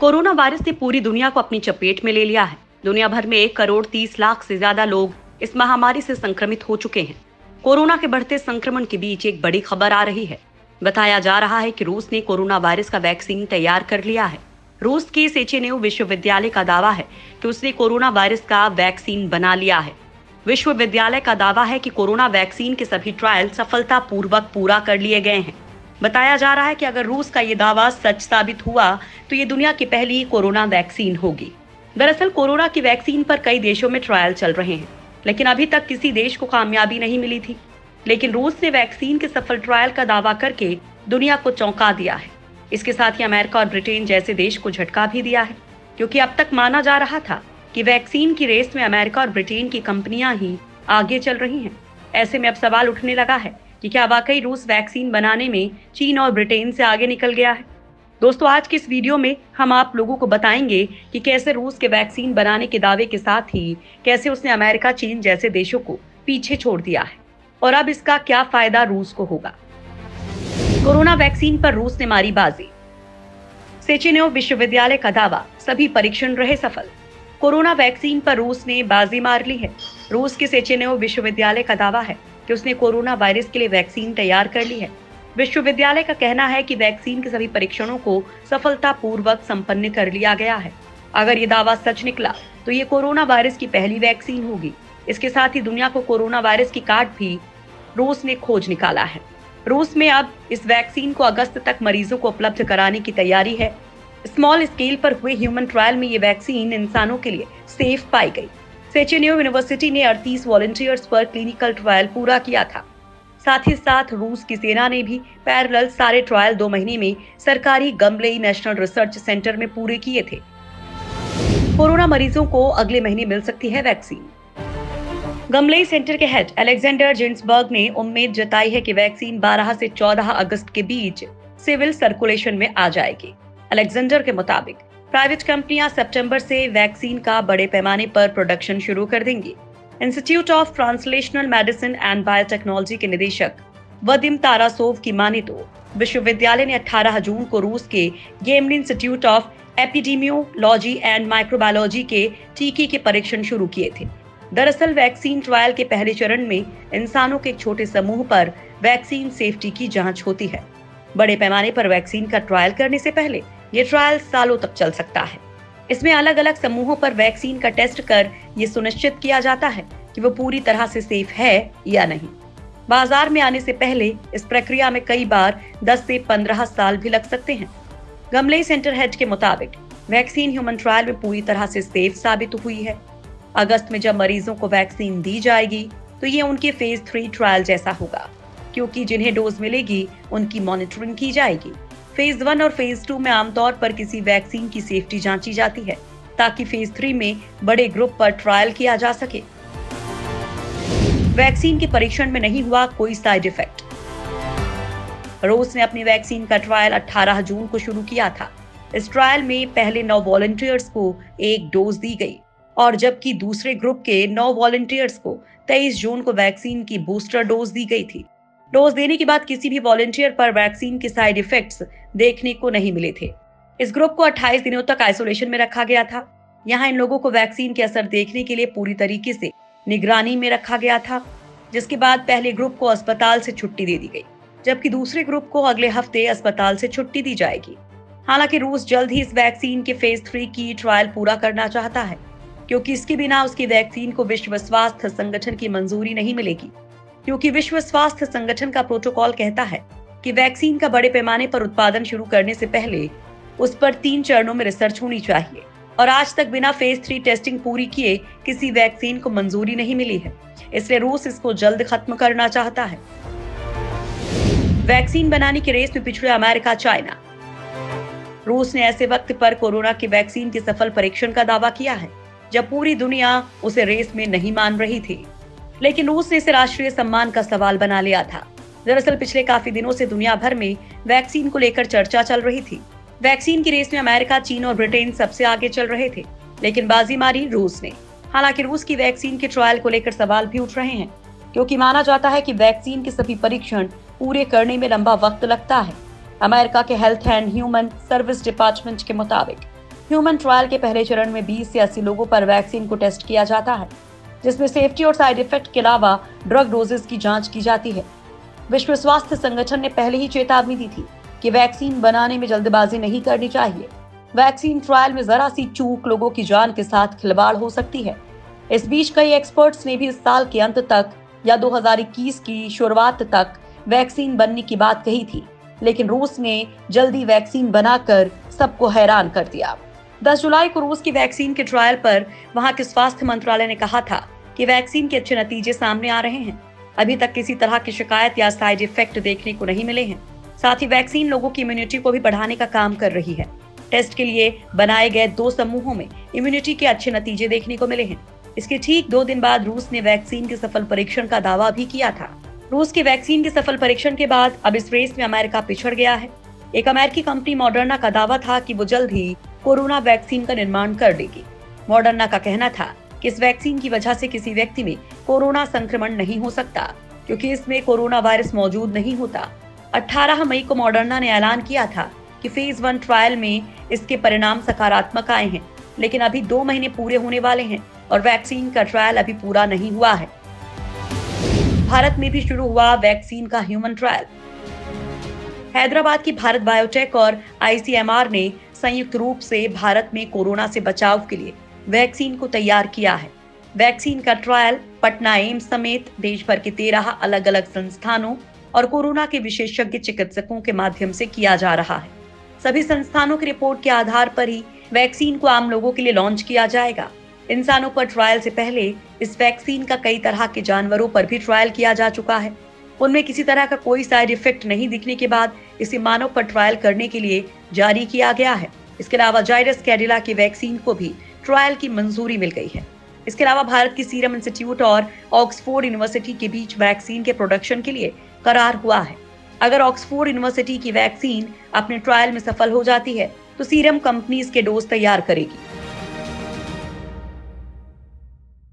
Corona virus ने पूरी दुनिया को अपनी चपेट में ले लिया है। दुनिया भर में 1 करोड़ 30 लाख से ज्यादा लोग इस महामारी से संक्रमित हो चुके हैं। कोरोना के बढ़ते संक्रमण के बीच एक बड़ी खबर आ रही है। बताया जा रहा है कि रूस ने कोरोना वायरस का वैक्सीन तैयार कर लिया है। रूस के सेचेनेव विश्वविद्यालय का दावा है कि उसने कोरोना वायरस का वैक्सीन बना लिया है। विश्वविद्यालय का दावा है कि कोरोना वैक्सीन के सभी ट्रायल सफलतापूर्वक पूरा कर लिए गए हैं। बताया जा रहा है कि अगर रूस का ये दावा सच साबित हुआ तो ये दुनिया की पहली कोरोना वैक्सीन होगी। दरअसल कोरोना की वैक्सीन पर कई देशों में ट्रायल चल रहे हैं, लेकिन अभी तक किसी देश को कामयाबी नहीं मिली थी। लेकिन रूस ने वैक्सीन के सफल ट्रायल का दावा करके दुनिया को चौंका दिया है। इसके साथ ही अमेरिका और ब्रिटेन जैसे देश को झटका भी दिया है, क्योंकि अब तक माना जा रहा था कि वैक्सीन की रेस में अमेरिका और ब्रिटेन की कंपनियां ही आगे चल रही हैं। ऐसे में अब सवाल उठने लगा है कि क्या वाकई रूस वैक्सीन बनाने में चीन और ब्रिटेन से आगे निकल गया है। दोस्तों, आज के इस वीडियो में हम आप लोगों को बताएंगे कि कैसे रूस के वैक्सीन बनाने के दावे के साथ ही कैसे उसने अमेरिका, चीन जैसे देशों को पीछे छोड़ दिया है और अब इसका क्या फायदा रूस को होगा। कोरोना वैक्सीन पर रूस ने मारी बाजी। सेचेनेव विश्वविद्यालय का दावा, सभी परीक्षण रहे सफल। कोरोना वैक्सीन पर रूस ने बाजी मार ली है। रूस के सेचेनेव विश्वविद्यालय का दावा है कि उसने कोरोना वायरस के लिए वैक्सीन तैयार कर ली है। विश्वविद्यालय का कहना है कि वैक्सीन के सभी परीक्षणों को सफलतापूर्वक संपन्न कर लिया गया है। अगर ये दावा सच निकला तो ये कोरोना वायरस की पहली वैक्सीन होगी। इसके साथ ही दुनिया को कोरोना वायरस की काट भी रूस ने खोज निकाला है। रूस में अब इस वैक्सीन को अगस्त तक मरीजों को उपलब्ध कराने की तैयारी है। स्मॉल स्केल पर हुए ह्यूमन ट्रायल में ये वैक्सीन इंसानों के लिए सेफ पाई गई। सेचेनेव यूनिवर्सिटी ने 38 वॉलंटियर्स पर क्लिनिकल ट्रायल पूरा किया था। साथ ही साथ रूस की सेना ने भी पैरेलल सारे ट्रायल 2 महीने में सरकारी गमलेई नेशनल रिसर्च सेंटर में पूरे किए थे। कोरोना मरीजों को अगले महीने मिल सकती है वैक्सीन। गमलेई सेंटर के हेड अलेक्जेंडर जिन्सबर्ग ने उम्मीद जताई है कि वैक्सीन 12 से 14 अगस्त के बीच सिविल सर्कुलेशन में आ जाएगी। अलेक्जेंडर के मुताबिक प्राइवेट कंपनियां सितंबर से वैक्सीन का बड़े पैमाने पर प्रोडक्शन शुरू कर देंगी। Institute of translational medicine and biotechnology के निदेशक वदिम तारासोव की माने तो विश्वविद्यालय ने 18 जून को रूस के Gamaleya Institute of Epidemiology and Microbiology के टीके के परीक्षण शुरू किए थे। दरअसल वैक्सीन ट्रायल के पहले चरण में इंसानों के एक छोटे समूह पर वैक्सीन सेफ्टी की जांच होती है। बड़े पैमाने पर वैक्सीन का ट्रायल करने से पहले ये ट्रायल सालों तक चल सकता है। इसमें अलग अलग समूहों पर वैक्सीन का टेस्ट कर ये सुनिश्चित किया जाता है कि वो पूरी तरह से सेफ है या नहीं। बाजार में आने से पहले इस प्रक्रिया में कई बार 10 से 15 साल भी लग सकते हैं। गमलेई सेंटर हेड के मुताबिक वैक्सीन ह्यूमन ट्रायल में पूरी तरह से सेफ साबित हुई है। अगस्त में जब मरीजों को वैक्सीन दी जाएगी तो ये उनके फेज 3 ट्रायल जैसा होगा, क्योंकि जिन्हें डोज मिलेगी उनकी मॉनिटरिंग की जाएगी। फेज 1 और फेज 2 में आमतौर पर किसी वैक्सीन की सेफ्टी जांची जाती है, ताकि फेज 3 में बड़े ग्रुप पर ट्रायल किया जा सके। वैक्सीन के परीक्षण में नहीं हुआ कोई साइड इफेक्ट। रूस ने अपनी वैक्सीन का ट्रायल 18 जून को शुरू किया था। इस ट्रायल में पहले 9 वॉलंटियर्स को 1 डोज दी गई और जबकि दूसरे ग्रुप के 9 वॉलंटियर्स को 23 जून को वैक्सीन की बूस्टर डोज दी गई थी। डोज देने के बाद किसी भी वॉलंटियर पर वैक्सीन के साइड इफेक्ट्स देखने को नहीं मिले थे। इस ग्रुप को 28 दिनों तक आइसोलेशन में रखा गया था। यहाँ इन लोगों को वैक्सीन के असर देखने के लिए पूरी तरीके से निगरानी में रखा गया था, जिसके बाद पहले ग्रुप को अस्पताल से छुट्टी दे दी गई, जबकि दूसरे ग्रुप को अगले हफ्ते अस्पताल से छुट्टी दी जाएगी। हालांकि रूस जल्द ही इस वैक्सीन के फेज 3 की ट्रायल पूरा करना चाहता है, क्योंकि इसके बिना उसकी वैक्सीन को विश्व स्वास्थ्य संगठन की मंजूरी नहीं मिलेगी। क्योंकि विश्व स्वास्थ्य संगठन का प्रोटोकॉल कहता है कि वैक्सीन का बड़े पैमाने पर उत्पादन शुरू करने से पहले उस पर 3 चरणों में रिसर्च होनी चाहिए और आज तक बिना फेज 3 टेस्टिंग पूरी किए किसी वैक्सीन को मंजूरी नहीं मिली है। इसलिए रूस इसको जल्द खत्म करना चाहता है। वैक्सीन बनाने की रेस में पिछड़े अमेरिका, चाइना। रूस ने ऐसे वक्त पर कोरोना की वैक्सीन के सफल परीक्षण का दावा किया है जब पूरी दुनिया उसे रेस में नहीं मान रही थी, लेकिन रूस ने इसे राष्ट्रीय सम्मान का सवाल बना लिया था। दरअसल पिछले काफी दिनों से दुनिया भर में वैक्सीन को लेकर चर्चा चल रही थी। वैक्सीन की रेस में अमेरिका, चीन और ब्रिटेन सबसे आगे चल रहे थे, लेकिन बाजी मारी रूस ने। हालांकि रूस की वैक्सीन के ट्रायल को लेकर सवाल भी उठ रहे हैं, क्योंकि माना जाता है कि वैक्सीन के सभी परीक्षण पूरे करने में लंबा वक्त लगता है। अमेरिका के health and human service department के मुताबिक ह्यूमन ट्रायल के पहले चरण में 20 से 80 लोगों पर वैक्सीन को टेस्ट किया जाता है, जिसमें सेफ्टी और साइड इफेक्ट के अलावा ड्रग डोजेस की जांच की जाती है। विश्व स्वास्थ्य संगठन ने पहले ही चेतावनी दी थी कि वैक्सीन बनाने में जल्दबाजी नहीं करनी चाहिए। वैक्सीन ट्रायल में जरा सी चूक लोगों की जान के साथ खिलवाड़ हो सकती है। इस बीच कई एक्सपर्ट्स ने भी इस साल के अंत तक या 2021 की शुरुआत तक वैक्सीन बनने की बात कही थी, लेकिन रूस ने जल्दी वैक्सीन बनाकर सबको हैरान कर दिया। 10 जुलाई को रूस की वैक्सीन के ट्रायल पर वहां के स्वास्थ्य मंत्रालय ने कहा था कि वैक्सीन के अच्छे नतीजे सामने आ रहे हैं। अभी तक किसी तरह की शिकायत या साइड इफेक्ट देखने को नहीं मिले हैं। साथ ही वैक्सीन लोगों की इम्यूनिटी को भी बढ़ाने का काम कर रही है। टेस्ट के लिए बनाए गए 2 समूहों में इम्यूनिटी के अच्छे नतीजे देखने को मिले हैं। इसके ठीक 2 दिन बाद रूस ने वैक्सीन के सफल परीक्षण का दावा भी किया था। रूस की वैक्सीन के सफल परीक्षण के बाद अब इस रेस में अमेरिका पिछड़ गया है। एक अमेरिकी कंपनी मॉडर्ना का दावा था कि वो जल्द ही कोरोना वैक्सीन का निर्माण कर देगी। मॉडर्ना का कहना था कि इस वैक्सीन की वजह से किसी व्यक्ति में कोरोना संक्रमण नहीं हो सकता, क्योंकि इसमें कोरोना वायरस मौजूद नहीं होता। 18 मई को मॉडर्ना ने ऐलान किया था कि फेज 1 ट्रायल में इसके परिणाम सकारात्मक आए हैं, लेकिन अभी 2 महीने पूरे होने वाले हैं और वैक्सीन का ट्रायल अभी पूरा नहीं हुआ है। भारत में भी शुरू हुआ वैक्सीन का ह्यूमन ट्रायल। हैदराबाद की भारत बायोटेक और आईसीएमआर ने संयुक्त रूप से भारत में कोरोना से बचाव के लिए वैक्सीन को तैयार किया है। वैक्सीन का ट्रायल पटना एम्स समेत देश भर के 13 अलग अलग संस्थानों और कोरोना के विशेषज्ञ चिकित्सकों के माध्यम से किया जा रहा है। सभी संस्थानों की रिपोर्ट के आधार पर ही वैक्सीन को आम लोगों के लिए लॉन्च किया जाएगा। इंसानों पर ट्रायल से पहले इस वैक्सीन का कई तरह के जानवरों पर भी ट्रायल किया जा चुका है। उनमें किसी तरह का कोई साइड इफेक्ट नहीं दिखने के बाद इसे मानव पर ट्रायल करने के लिए जारी किया गया है। इसके अलावा जायडस कैडिला की वैक्सीन को भी ट्रायल की मंजूरी मिल गई है। इसके अलावा भारत की सीरम इंस्टीट्यूट और ऑक्सफोर्ड यूनिवर्सिटी के बीच वैक्सीन के प्रोडक्शन के लिए करार हुआ है। अगर ऑक्सफोर्ड यूनिवर्सिटी की वैक्सीन अपने ट्रायल में सफल हो जाती है तो सीरम कंपनी इसके डोज तैयार करेगी।